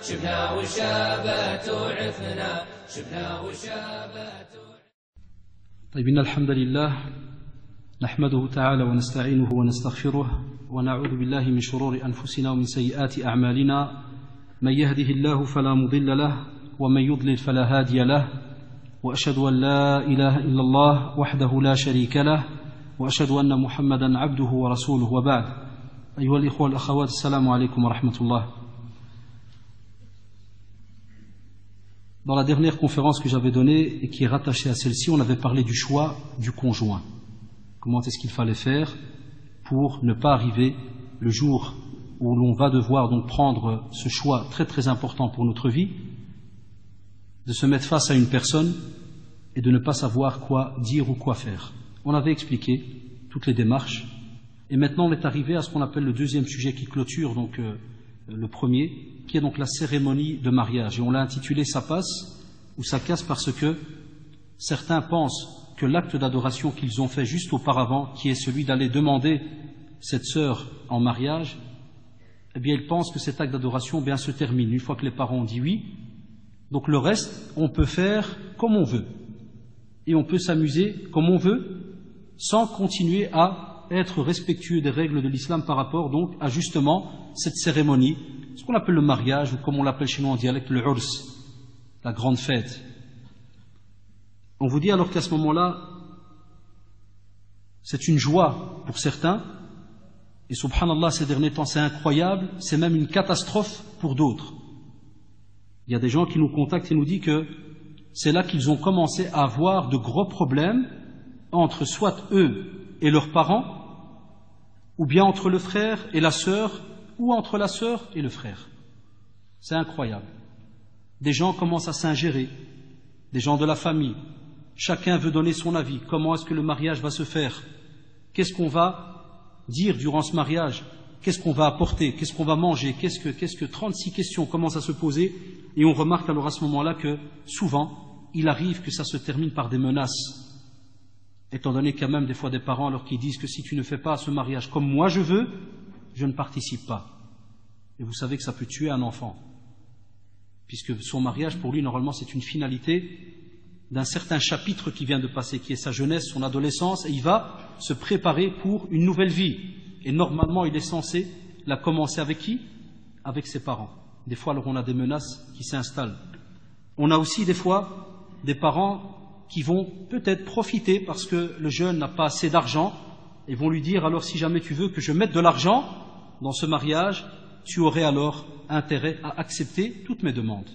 شبنا وشابت وعفنا شبنا وشابت. طيب إن الحمد لله نحمده تعالى ونستعينه ونستغفره ونعوذ بالله من شرور أنفسنا ومن سيئات أعمالنا من يهده الله فلا مضل له ومن يضلل فلا هادي له وأشهد أن لا إله إلا الله وحده لا شريك له وأشهد أن محمدا عبده ورسوله وبعد. أيها الإخوة والأخوات السلام عليكم ورحمة الله. Dans la dernière conférence que j'avais donnée et qui est rattachée à celle-ci, on avait parlé du choix du conjoint. Comment est-ce qu'il fallait faire pour ne pas arriver le jour où l'on va devoir donc prendre ce choix très très important pour notre vie, de se mettre face à une personne et de ne pas savoir quoi dire ou quoi faire. On avait expliqué toutes les démarches et maintenant on est arrivé à ce qu'on appelle le deuxième sujet qui clôture donc le premier, qui est donc la cérémonie de mariage. Et on l'a intitulé « Ça passe » ou « Ça casse » parce que certains pensent que l'acte d'adoration qu'ils ont fait juste auparavant, qui est celui d'aller demander cette sœur en mariage, eh bien ils pensent que cet acte d'adoration bien se termine une fois que les parents ont dit oui. Donc le reste, on peut faire comme on veut. Et on peut s'amuser comme on veut, sans continuer à être respectueux des règles de l'islam par rapport donc à justement cette cérémonie, ce qu'on appelle le mariage, ou comme on l'appelle chez nous en dialecte, le urs, la grande fête. On vous dit alors qu'à ce moment-là, c'est une joie pour certains, et subhanallah, ces derniers temps, c'est incroyable, c'est même une catastrophe pour d'autres. Il y a des gens qui nous contactent et nous disent que c'est là qu'ils ont commencé à avoir de gros problèmes entre soit eux et leurs parents, ou bien entre le frère et la sœur, ou entre la sœur et le frère. C'est incroyable. Des gens commencent à s'ingérer, des gens de la famille. Chacun veut donner son avis. Comment est-ce que le mariage va se faire? Qu'est-ce qu'on va dire durant ce mariage? Qu'est-ce qu'on va apporter? Qu'est-ce qu'on va manger? Qu'est-ce que 36 questions commencent à se poser? Et on remarque alors à ce moment-là que souvent, il arrive que ça se termine par des menaces. Étant donné qu'il y a même des fois des parents alors qui disent que si tu ne fais pas ce mariage comme moi je veux, je ne participe pas. Et vous savez que ça peut tuer un enfant. Puisque son mariage, pour lui, normalement, c'est une finalité d'un certain chapitre qui vient de passer, qui est sa jeunesse, son adolescence, et il va se préparer pour une nouvelle vie. Et normalement, il est censé la commencer avec qui? Avec ses parents. Des fois, alors on a des menaces qui s'installent. On a aussi des fois des parents qui vont peut-être profiter parce que le jeune n'a pas assez d'argent et vont lui dire alors si jamais tu veux que je mette de l'argent dans ce mariage, tu aurais alors intérêt à accepter toutes mes demandes.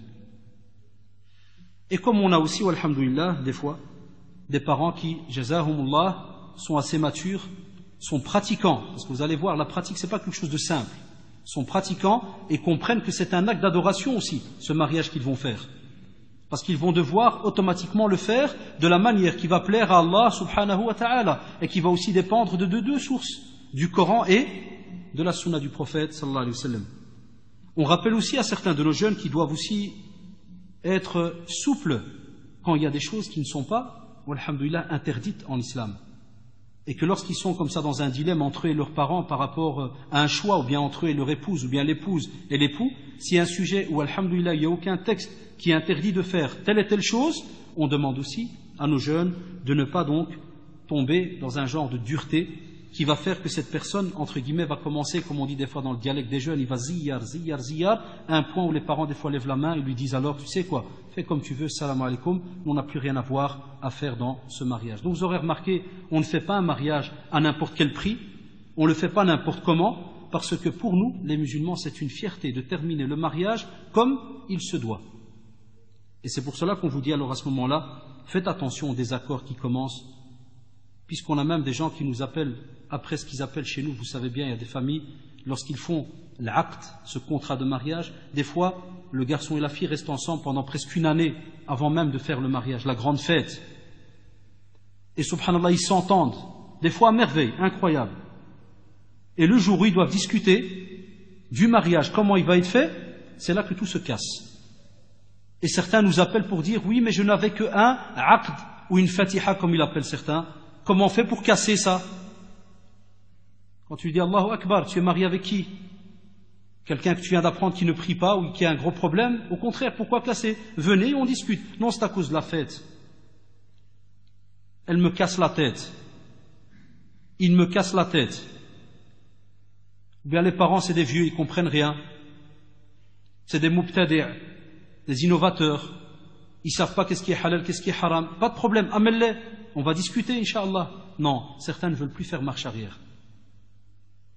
Et comme on a aussi, alhamdoulilah, des fois, des parents qui, jazahumullah, sont assez matures, sont pratiquants, parce que vous allez voir, la pratique c'est pas quelque chose de simple, sont pratiquants et comprennent que c'est un acte d'adoration aussi, ce mariage qu'ils vont faire. Parce qu'ils vont devoir automatiquement le faire de la manière qui va plaire à Allah subhanahu wa ta'ala et qui va aussi dépendre de deux sources, du Coran et de la sunna du prophète sallallahu alayhi wa sallam. On rappelle aussi à certains de nos jeunes qui doivent aussi être souples quand il y a des choses qui ne sont pas, alhamdoulilah, interdites en islam. Et que lorsqu'ils sont comme ça dans un dilemme entre eux et leurs parents par rapport à un choix, ou bien entre eux et leur épouse, ou bien l'épouse et l'époux, s'il y a un sujet où, alhamdoulilah, il n'y a aucun texte qui interdit de faire telle et telle chose, on demande aussi à nos jeunes de ne pas donc tomber dans un genre de dureté qui va faire que cette personne, entre guillemets, va commencer, comme on dit des fois dans le dialecte des jeunes, il va ziyar, à un point où les parents des fois lèvent la main et lui disent alors, tu sais quoi, fais comme tu veux, salam alaikum, on n'a plus rien à voir à faire dans ce mariage. Donc vous aurez remarqué, on ne fait pas un mariage à n'importe quel prix, on ne le fait pas n'importe comment, parce que pour nous, les musulmans, c'est une fierté de terminer le mariage comme il se doit. Et c'est pour cela qu'on vous dit alors à ce moment-là, faites attention aux désaccords qui commencent, puisqu'on a même des gens qui nous appellent, après ce qu'ils appellent chez nous, vous savez bien, il y a des familles, lorsqu'ils font l'aqd, ce contrat de mariage, des fois, le garçon et la fille restent ensemble pendant presque une année avant même de faire le mariage, la grande fête. Et subhanallah, ils s'entendent, des fois à merveille, incroyable. Et le jour où ils doivent discuter du mariage, comment il va être fait, c'est là que tout se casse. Et certains nous appellent pour dire, oui, mais je n'avais qu'un aqd, ou une fatiha, comme ils appellent certains. Comment on fait pour casser ça? Quand tu dis Allahu Akbar, tu es marié avec qui? Quelqu'un que tu viens d'apprendre qui ne prie pas ou qui a un gros problème, au contraire, pourquoi classer? Venez, on discute. Non, c'est à cause de la fête. Elle me casse la tête. Il me casse la tête. Ou bien les parents, c'est des vieux, ils comprennent rien. C'est des mubtadi', des innovateurs. Ils savent pas qu'est-ce qui est halal, qu'est-ce qui est haram. Pas de problème, amène-les. On va discuter, Inch'Allah. Non, certains ne veulent plus faire marche arrière.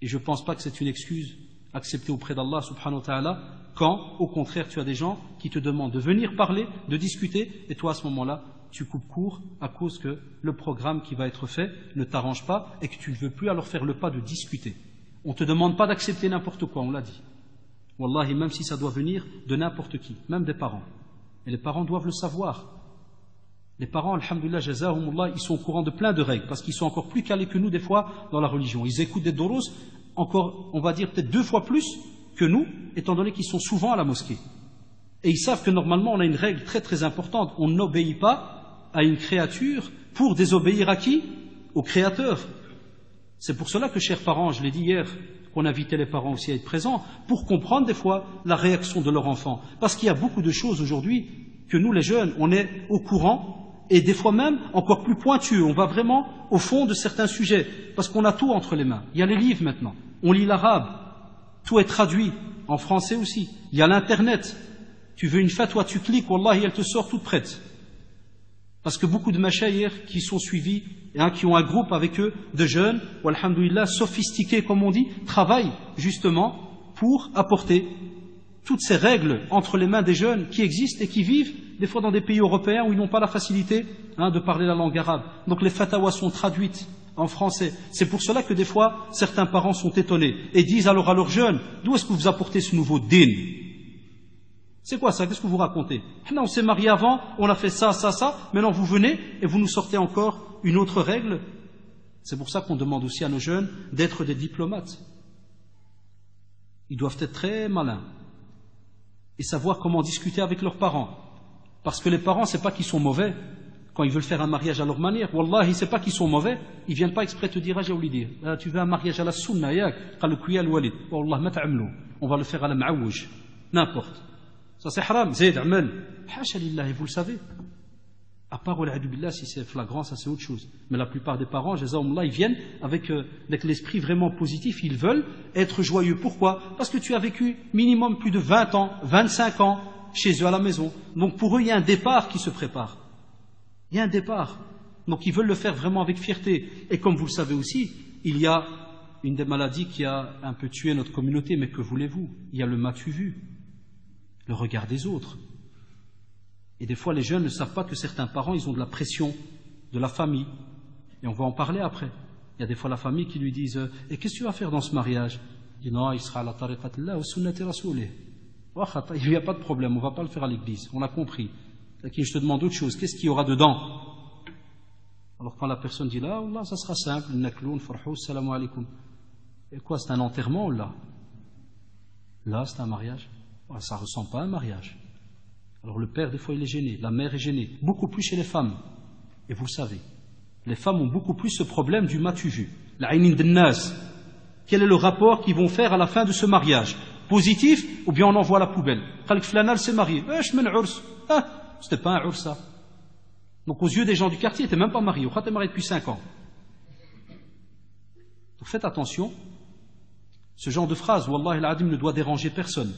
Et je ne pense pas que c'est une excuse acceptée auprès d'Allah subhanahu wa ta'ala, quand, au contraire, tu as des gens qui te demandent de venir parler, de discuter, et toi, à ce moment-là, tu coupes court à cause que le programme qui va être fait ne t'arrange pas et que tu ne veux plus alors faire le pas de discuter. On ne te demande pas d'accepter n'importe quoi, on l'a dit. Wallahi, même si ça doit venir de n'importe qui, même des parents. Et les parents doivent le savoir. Les parents, alhamdulillah, jazahumullah, ils sont au courant de plein de règles, parce qu'ils sont encore plus calés que nous, des fois, dans la religion. Ils écoutent des doros, encore, on va dire, peut-être 2 fois plus que nous, étant donné qu'ils sont souvent à la mosquée. Et ils savent que normalement, on a une règle très très importante. On n'obéit pas à une créature pour désobéir à qui? Au Créateur. C'est pour cela que, chers parents, je l'ai dit hier, qu'on invitait les parents aussi à être présents, pour comprendre des fois la réaction de leur enfant. Parce qu'il y a beaucoup de choses aujourd'hui que nous, les jeunes, on est au courant, et des fois même encore plus pointueux. On va vraiment au fond de certains sujets, parce qu'on a tout entre les mains. Il y a les livres maintenant, on lit l'arabe, tout est traduit, en français aussi. Il y a l'Internet. Tu veux une fatwa, tu cliques, wallahi, elle te sort toute prête. Parce que beaucoup de mashayikh qui sont suivis, qui ont un groupe avec eux de jeunes, ou alhamdoulilah, sophistiqués comme on dit, travaillent justement pour apporter toutes ces règles entre les mains des jeunes qui existent et qui vivent des fois dans des pays européens où ils n'ont pas la facilité de parler la langue arabe. Donc les fatawas sont traduites en français. C'est pour cela que des fois certains parents sont étonnés et disent alors à leurs jeunes, d'où est-ce que vous apportez ce nouveau din? C'est quoi ça? Qu'est-ce que vous racontez? On s'est marié avant, on a fait ça, ça, ça, maintenant vous venez et vous nous sortez encore une autre règle. C'est pour ça qu'on demande aussi à nos jeunes d'être des diplomates. Ils doivent être très malins et savoir comment discuter avec leurs parents. Parce que les parents, c'est pas qu'ils sont mauvais quand ils veulent faire un mariage à leur manière. Wallahi, c'est pas qu'ils sont mauvais. Ils viennent pas exprès te dire, ah, j'ai oublié de dire, tu veux un mariage à la sunna, yak, wallah, ma ta'amlou. On va le faire à la ma'awj. N'importe. Ça c'est haram, zayd, amal. Hasha lillahi, vous le savez. À part, billah, si c'est flagrant, ça c'est autre chose. Mais la plupart des parents, jazakumullah, ils viennent avec l'esprit vraiment positif, ils veulent être joyeux. Pourquoi? Parce que tu as vécu minimum plus de 20 ans, 25 ans chez eux à la maison. Donc pour eux, il y a un départ qui se prépare. Il y a un départ. Donc ils veulent le faire vraiment avec fierté. Et comme vous le savez aussi, il y a une des maladies qui a un peu tué notre communauté, mais que voulez-vous? Il y a le m'as-tu vu, le regard des autres. Et des fois, les jeunes ne savent pas que certains parents, ils ont de la pression de la famille. Et on va en parler après. Il y a des fois la famille qui lui disent « Et qu'est-ce que tu vas faire dans ce mariage ?» Il dit « Non, il sera à la tariqatillah ou sunnati rasoulih. » Il n'y a pas de problème, on ne va pas le faire à l'église. On a compris. Je te demande autre chose. Qu'est-ce qu'il y aura dedans? Alors quand la personne dit « Là, ça sera simple. Nakloun, farhou, salam alaikum. » Et quoi, c'est un enterrement là? Là, c'est un mariage. Ça ne ressemble pas à un mariage. Alors le père, des fois, il est gêné, la mère est gênée, beaucoup plus chez les femmes. Et vous le savez, les femmes ont beaucoup plus ce problème du m'as-tu vu, l'aynin dennas. Quel est le rapport qu'ils vont faire à la fin de ce mariage? Positif, ou bien on envoie à la poubelle? Khalk Flanal s'est marié. C'était pas un urs, ça. Donc aux yeux des gens du quartier, il n'était même pas marié. Ou était marié depuis 5 ans. Donc faites attention. Ce genre de phrase, Wallahi al-Adim, ne doit déranger personne.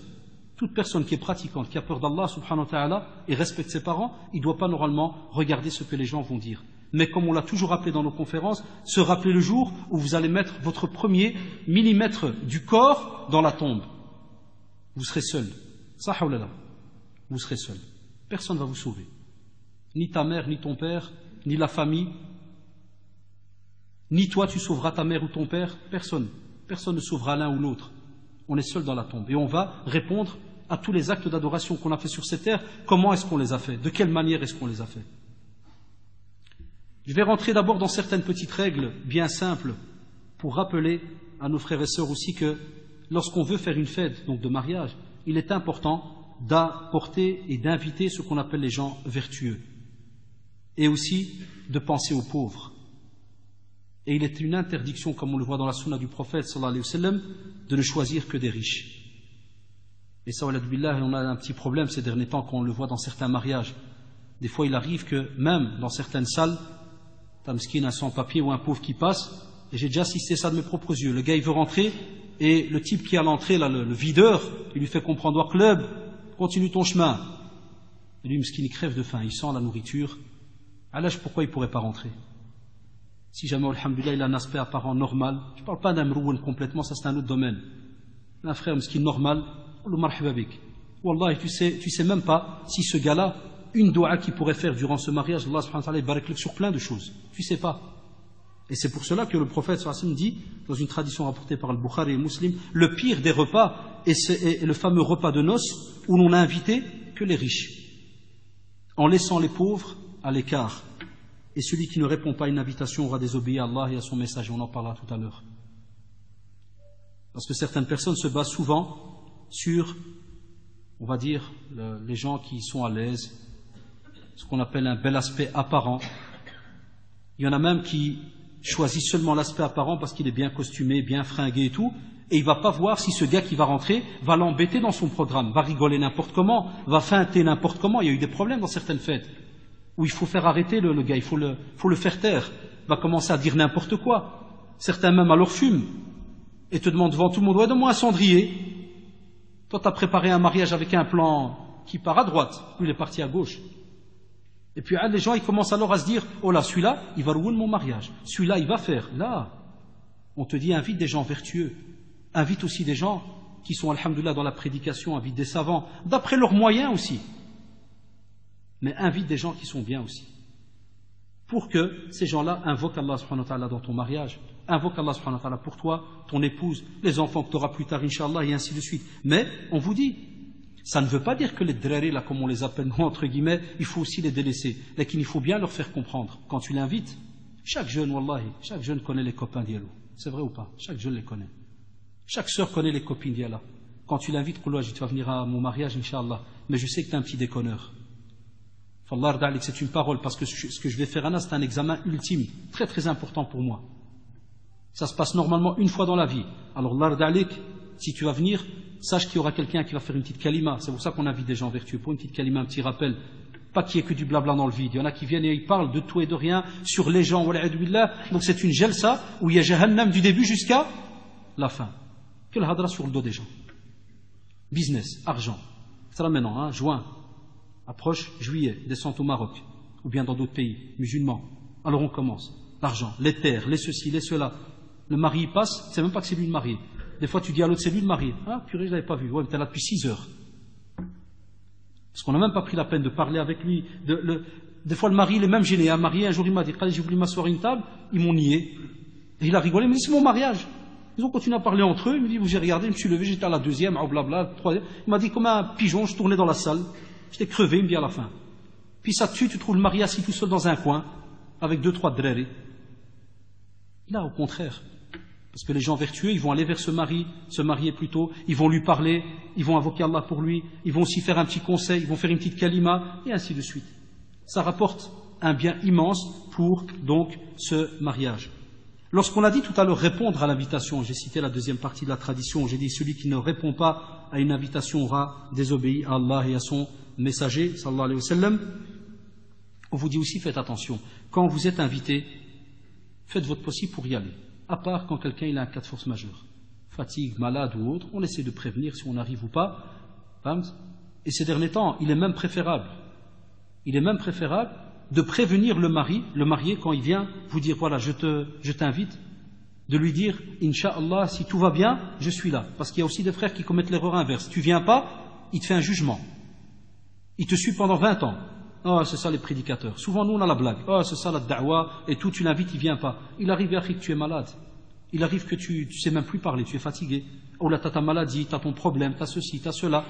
Toute personne qui est pratiquante, qui a peur d'Allah subhanahu wa ta'ala et respecte ses parents, il ne doit pas normalement regarder ce que les gens vont dire. Mais comme on l'a toujours rappelé dans nos conférences, se rappeler le jour où vous allez mettre votre premier millimètre du corps dans la tombe. Vous serez seul. Sahawlala. Vous serez seul. Personne ne va vous sauver. Ni ta mère, ni ton père, ni la famille. Ni toi tu sauveras ta mère ou ton père. Personne. Personne ne sauvera l'un ou l'autre. On est seul dans la tombe. Et on va répondre à tous les actes d'adoration qu'on a fait sur cette terre. Comment est-ce qu'on les a fait? De quelle manière est-ce qu'on les a fait? Je vais rentrer d'abord dans certaines petites règles bien simples pour rappeler à nos frères et sœurs aussi que lorsqu'on veut faire une fête donc de mariage, il est important d'apporter et d'inviter ce qu'on appelle les gens vertueux et aussi de penser aux pauvres. Et il est une interdiction, comme on le voit dans la sunna du prophète sallallahu alayhi wa sallam, de ne choisir que des riches. Et ça, walad-billah, on a un petit problème ces derniers temps quand on le voit dans certains mariages. Des fois, il arrive que même dans certaines salles, t'as miskin, un sans-papier ou un pauvre qui passe, et j'ai déjà assisté ça de mes propres yeux. Le gars, il veut rentrer, et le type qui est à l'entrée, là, le videur, il lui fait comprendre, « Club, continue ton chemin. » Et lui, miskin, il crève de faim, il sent la nourriture. À l'âge, pourquoi il ne pourrait pas rentrer? Si jamais, alhamdoulilah, il a un aspect apparent normal, je ne parle pas d'un mrououn complètement, ça c'est un autre domaine. Un frère miskin normal, le marhaba bik. Wallah, tu sais même pas si ce gars-là, une doua qu'il pourrait faire durant ce mariage, Allah subhanahu wa ta'ala, il barak sur plein de choses. Tu sais pas. Et c'est pour cela que le prophète sallallahu alayhi wa sallam dit, dans une tradition rapportée par le Bukhari et Muslim, le pire des repas est le fameux repas de noces où l'on n'a invité que les riches, en laissant les pauvres à l'écart. Et celui qui ne répond pas à une invitation aura désobéi à Allah et à son message. On en parlera tout à l'heure. Parce que certaines personnes se basent souvent sur, on va dire, les gens qui sont à l'aise, ce qu'on appelle un bel aspect apparent. Il y en a même qui choisissent seulement l'aspect apparent parce qu'il est bien costumé, bien fringué et tout, et il ne va pas voir si ce gars qui va rentrer va l'embêter dans son programme, va rigoler n'importe comment, va feinter n'importe comment. Il y a eu des problèmes dans certaines fêtes où il faut faire arrêter le gars, il faut le faire taire, va commencer à dire n'importe quoi. Certains même alors fument et te demandent devant tout le monde, ouais, donne-moi un cendrier. Toi, tu as préparé un mariage avec un plan qui part à droite, lui il est parti à gauche. Et puis les gens ils commencent alors à se dire, oh là, celui-là, il va ruiner mon mariage, celui-là, il va faire. Là, on te dit, invite des gens vertueux, invite aussi des gens qui sont, alhamdoulilah, dans la prédication, invite des savants, d'après leurs moyens aussi. Mais invite des gens qui sont bien aussi. Pour que ces gens-là invoquent Allah subhanahu wa ta'ala dans ton mariage, invoquent Allah subhanahu wa ta'ala pour toi, ton épouse, les enfants que tu auras plus tard, Inch'Allah, et ainsi de suite. Mais, on vous dit, ça ne veut pas dire que les drari, là, comme on les appelle, nous, entre guillemets, il faut aussi les délaisser. Mais qu'il faut bien leur faire comprendre. Quand tu l'invites, chaque jeune, wallahi, chaque jeune connaît les copains d'Yalou. C'est vrai ou pas? Chaque jeune les connaît. Chaque sœur connaît les copines d'Yallah. Quand tu l'invites, tu vas venir à mon mariage, Inch'Allah. Mais je sais que tu es un petit déconneur. C'est une parole, parce que ce que je vais faire, Anna, c'est un examen ultime, très très important pour moi. Ça se passe normalement une fois dans la vie. Alors, l'ardalik, si tu vas venir, sache qu'il y aura quelqu'un qui va faire une petite kalima. C'est pour ça qu'on invite des gens vertueux, pour une petite kalima, un petit rappel. Pas qu'il y ait que du blabla dans le vide. Il y en a qui viennent et ils parlent de tout et de rien sur les gens. Donc c'est une jalsa où il y a Jahannam du début jusqu'à la fin. Que le hadra sur le dos des gens. Business, argent. Ça là maintenant, hein, juin. Approche juillet, descente au Maroc, ou bien dans d'autres pays musulmans. Alors on commence. L'argent, les terres, les ceci, les cela. Le mari passe, c'est même pas que c'est lui le marié. Des fois tu dis à l'autre, c'est lui le marié. Ah, purée, je l'avais pas vu. Ouais, mais t'es là depuis 6 heures. Parce qu'on n'a même pas pris la peine de parler avec lui. Des fois le mari, il est même gêné. Un marié, un jour il m'a dit, quand j'ai voulu m'asseoir à une table, ils m'ont nié. Et il a rigolé, il m'a dit, c'est mon mariage. Ils ont continué à parler entre eux. Il me dit, j'ai regardé, je me suis levé, j'étais à la deuxième, blablabla, troisième. Il m'a dit, comme un pigeon, je tournais dans la salle. J'étais crevé, il me dit à la fin. Puis ça tue, tu trouves le mari assis tout seul dans un coin, avec 2-3 drari. Là, au contraire. Parce que les gens vertueux, ils vont aller vers se marier plutôt, ils vont lui parler, ils vont invoquer Allah pour lui, ils vont aussi faire un petit conseil, ils vont faire une petite kalima, et ainsi de suite. Ça rapporte un bien immense pour, donc, ce mariage. Lorsqu'on a dit tout à l'heure répondre à l'invitation, j'ai cité la deuxième partie de la tradition, j'ai dit celui qui ne répond pas à une invitation aura désobéi à Allah et à son messager, sallallahu alayhi wa sallam. On vous dit aussi, faites attention, quand vous êtes invité, faites votre possible pour y aller, à part quand quelqu'un a un cas de force majeure, fatigue, malade ou autre, on essaie de prévenir si on arrive ou pas, et ces derniers temps, il est même préférable de prévenir le marié quand il vient vous dire, voilà, je t'invite, de lui dire, Inch'Allah, si tout va bien, je suis là. Parce qu'il y a aussi des frères qui commettent l'erreur inverse. Tu viens pas, il te fait un jugement. Il te suit pendant 20 ans. Oh, c'est ça les prédicateurs. Souvent, nous, on a la blague. Oh, c'est ça la da'wa, et tout, tu l'invites, il vient pas. Il arrive, que tu es malade. Il arrive que tu sais même plus parler, tu es fatigué. Oh là, t'as ta maladie, t'as ton problème, t'as ceci, t'as cela.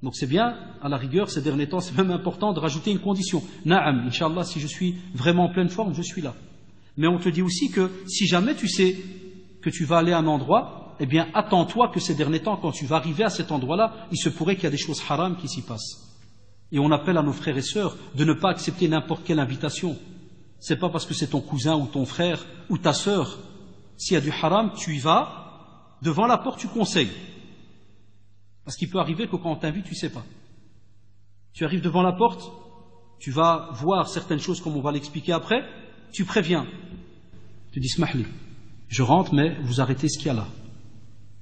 Donc c'est bien, à la rigueur, ces derniers temps, c'est même important de rajouter une condition. Na'am, Inch'Allah, si je suis vraiment en pleine forme, je suis là. Mais on te dit aussi que si jamais tu sais que tu vas aller à un endroit, eh bien attends-toi que ces derniers temps, quand tu vas arriver à cet endroit-là, il se pourrait qu'il y a des choses haram qui s'y passent. Et on appelle à nos frères et sœurs de ne pas accepter n'importe quelle invitation. C'est pas parce que c'est ton cousin ou ton frère ou ta sœur. S'il y a du haram, tu y vas, devant la porte tu conseilles. Parce qu'il peut arriver que quand on t'invite, tu ne sais pas. Tu arrives devant la porte, tu vas voir certaines choses comme on va l'expliquer après, tu préviens. Tu dis, smahli, je rentre, mais vous arrêtez ce qu'il y a là.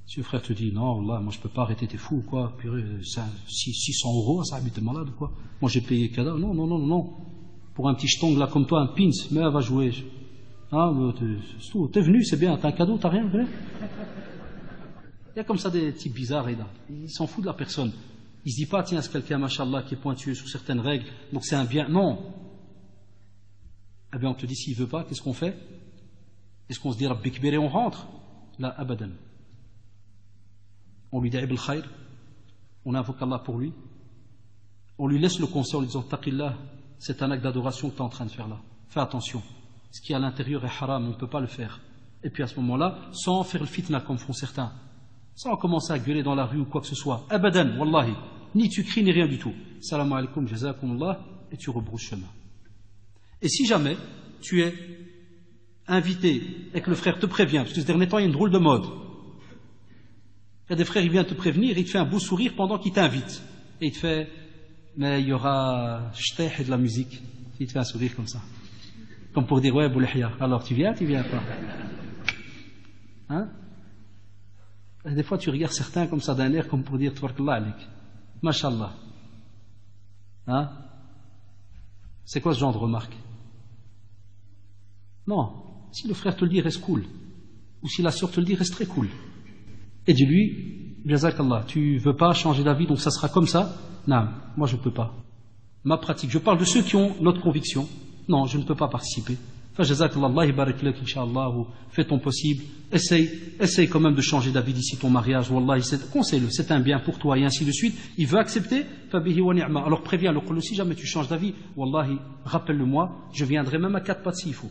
Si le frère te dit, non, Allah, moi je peux pas arrêter, t'es fou ou quoi, 600 €, ça habite malade ou quoi. Moi j'ai payé cadeau. Non, non, non, non. Pour un petit jetong là comme toi, un pins, mais elle va jouer. Ah, t'es venu, c'est bien, t'as un cadeau, t'as rien, vrai? Il y a comme ça des types bizarres, et là. Ils s'en foutent de la personne. Ils se disent pas, tiens, c'est quelqu'un, machallah, qui est pointueux sur certaines règles, donc c'est un bien. Non. Eh bien, on te dit, s'il veut pas, qu'est-ce qu'on fait? Est-ce qu'on se dit, Rabbi Kbir et on rentre? Là, abadan. On lui dit Ibn Khayr, on invoque Allah pour lui, on lui laisse le conseil en lui disant Taqillah, c'est un acte d'adoration que tu es en train de faire là. Fais attention. Ce qui est à l'intérieur est haram, on ne peut pas le faire. Et puis à ce moment-là, sans faire le fitna comme font certains, sans commencer à gueuler dans la rue ou quoi que ce soit, abadan, wallahi, ni tu cries ni rien du tout. Salam alaikum, jazakumullah, et tu rebrousses chemin. Et si jamais tu es invité et que le frère te prévient, parce que ces derniers temps il y a une drôle de mode, il y a des frères, il vient te prévenir, il te fait un beau sourire pendant qu'il t'invite. Et il te fait, mais il y aura shteh et de la musique. Il te fait un sourire comme ça. Comme pour dire, ouais, Boulahia, alors tu viens pas. Hein? Et des fois, tu regardes certains comme ça d'un air, comme pour dire, Twarkallah alik. Mashallah. Hein? C'est quoi ce genre de remarque? Non. Si le frère te le dit, reste cool. Ou si la sœur te le dit, reste très cool. Et dis-lui, Jazakallah, tu veux pas changer d'avis, donc ça sera comme ça? Non, moi je ne peux pas. Ma pratique, je parle de ceux qui ont notre conviction. Non, je ne peux pas participer. Enfin, Jazakallah, Allah barak lak, Inch'Allah, ou fais ton possible. Essaye quand même de changer d'avis d'ici ton mariage. Wallah, conseille-le, c'est un bien pour toi, et ainsi de suite. Il veut accepter, fabihi wa ni'ma. Alors préviens-le, si jamais tu changes d'avis, Wallahi, rappelle-le-moi, je viendrai même à 4 pas s'il faut.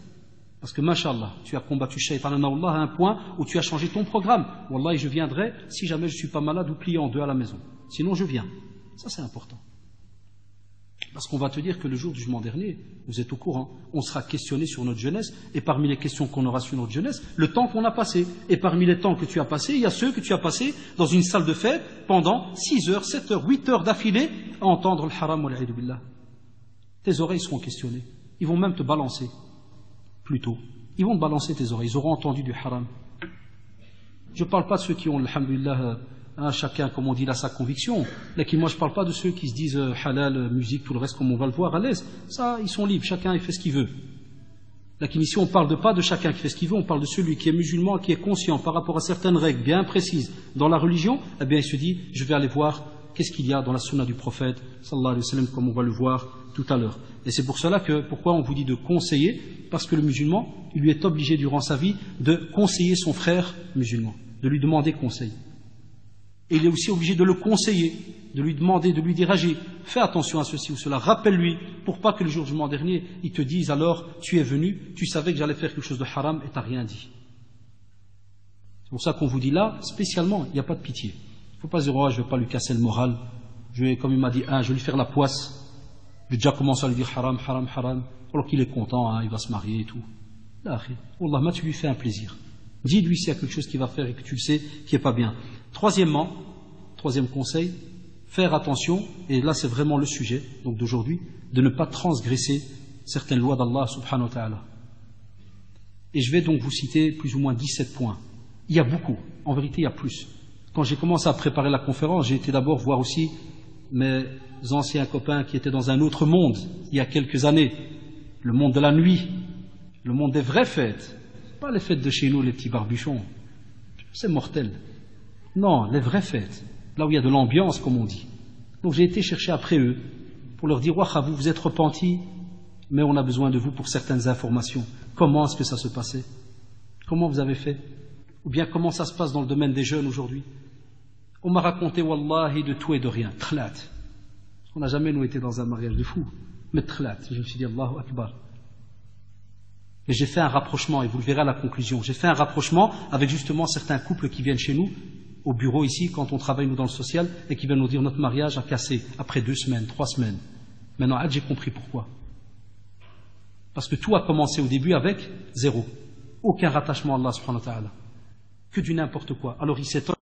Parce que, mashallah, tu as combattu Shaytan à un point où tu as changé ton programme. Wallah, je viendrai si jamais je ne suis pas malade ou plié en deux à la maison. Sinon, je viens. Ça, c'est important. Parce qu'on va te dire que le jour du jugement dernier, vous êtes au courant, on sera questionné sur notre jeunesse, et parmi les questions qu'on aura sur notre jeunesse, le temps qu'on a passé. Et parmi les temps que tu as passés, il y a ceux que tu as passés dans une salle de fête pendant 6 heures, 7 heures, 8 heures d'affilée à entendre le haram wal a'idhu billah. Tes oreilles seront questionnées. Ils vont même te balancer. Plutôt. Ils vont te balancer tes oreilles, ils auront entendu du haram. Je ne parle pas de ceux qui ont, alhamdulillah, chacun, comme on dit, là, sa conviction. Mais moi, je ne parle pas de ceux qui se disent halal, musique, tout le reste, comme on va le voir à l'aise. Ça, ils sont libres, chacun il fait ce qu'il veut. Là, ici, on ne parle pas de chacun qui fait ce qu'il veut, on parle de celui qui est musulman, qui est conscient par rapport à certaines règles bien précises dans la religion. Eh bien, il se dit, je vais aller voir qu'est-ce qu'il y a dans la sunna du prophète, sallallahu alayhi wa sallam, comme on va le voir tout à l'heure. Et c'est pour cela que, pourquoi on vous dit de conseiller? Parce que le musulman, il lui est obligé durant sa vie de conseiller son frère musulman, de lui demander conseil. Et il est aussi obligé de le conseiller, de lui demander, de lui dire, Agi, fais attention à ceci ou cela, rappelle-lui, pour pas que le jour du jugement dernier, il te dise, alors, tu es venu, tu savais que j'allais faire quelque chose de haram et tu n'as rien dit. C'est pour ça qu'on vous dit là, spécialement, il n'y a pas de pitié. Il ne faut pas se dire, oh, je ne vais pas lui casser le moral, comme il m'a dit, je vais lui faire la poisse. J'ai déjà commencé à lui dire haram, haram, haram, alors qu'il est content, il va se marier et tout. Là, Wallah, tu lui fais un plaisir. Dis-lui s'il y a quelque chose qu'il va faire et que tu le sais qui n'est pas bien. Troisième conseil, faire attention, et là c'est vraiment le sujet donc d'aujourd'hui, de ne pas transgresser certaines lois d'Allah subhanahu wa ta'ala. Et je vais donc vous citer plus ou moins 17 points. Il y a beaucoup, en vérité il y a plus. Quand j'ai commencé à préparer la conférence, j'ai été d'abord voir aussi mes anciens copains qui étaient dans un autre monde il y a quelques années, le monde de la nuit, le monde des vraies fêtes, pas les fêtes de chez nous, les petits barbuchons, c'est mortel. Non, les vraies fêtes, là où il y a de l'ambiance, comme on dit. Donc j'ai été chercher après eux pour leur dire, Wacha, vous êtes repentis, mais on a besoin de vous pour certaines informations. Comment est-ce que ça se passait? Comment vous avez fait? Ou bien comment ça se passe dans le domaine des jeunes aujourd'hui? On m'a raconté, wallahi, de tout et de rien. Tkhlat. On n'a jamais, nous, été dans un mariage de fou. Mais tkhlat. Je me suis dit, Allahu Akbar. Et j'ai fait un rapprochement, et vous le verrez à la conclusion. J'ai fait un rapprochement avec justement certains couples qui viennent chez nous, au bureau ici, quand on travaille, nous, dans le social, et qui viennent nous dire, notre mariage a cassé après 2 semaines, 3 semaines. Maintenant, j'ai compris pourquoi. Parce que tout a commencé au début avec 0. Aucun rattachement à Allah subhanahu wa ta'ala. Que du n'importe quoi. Alors il s'étonne.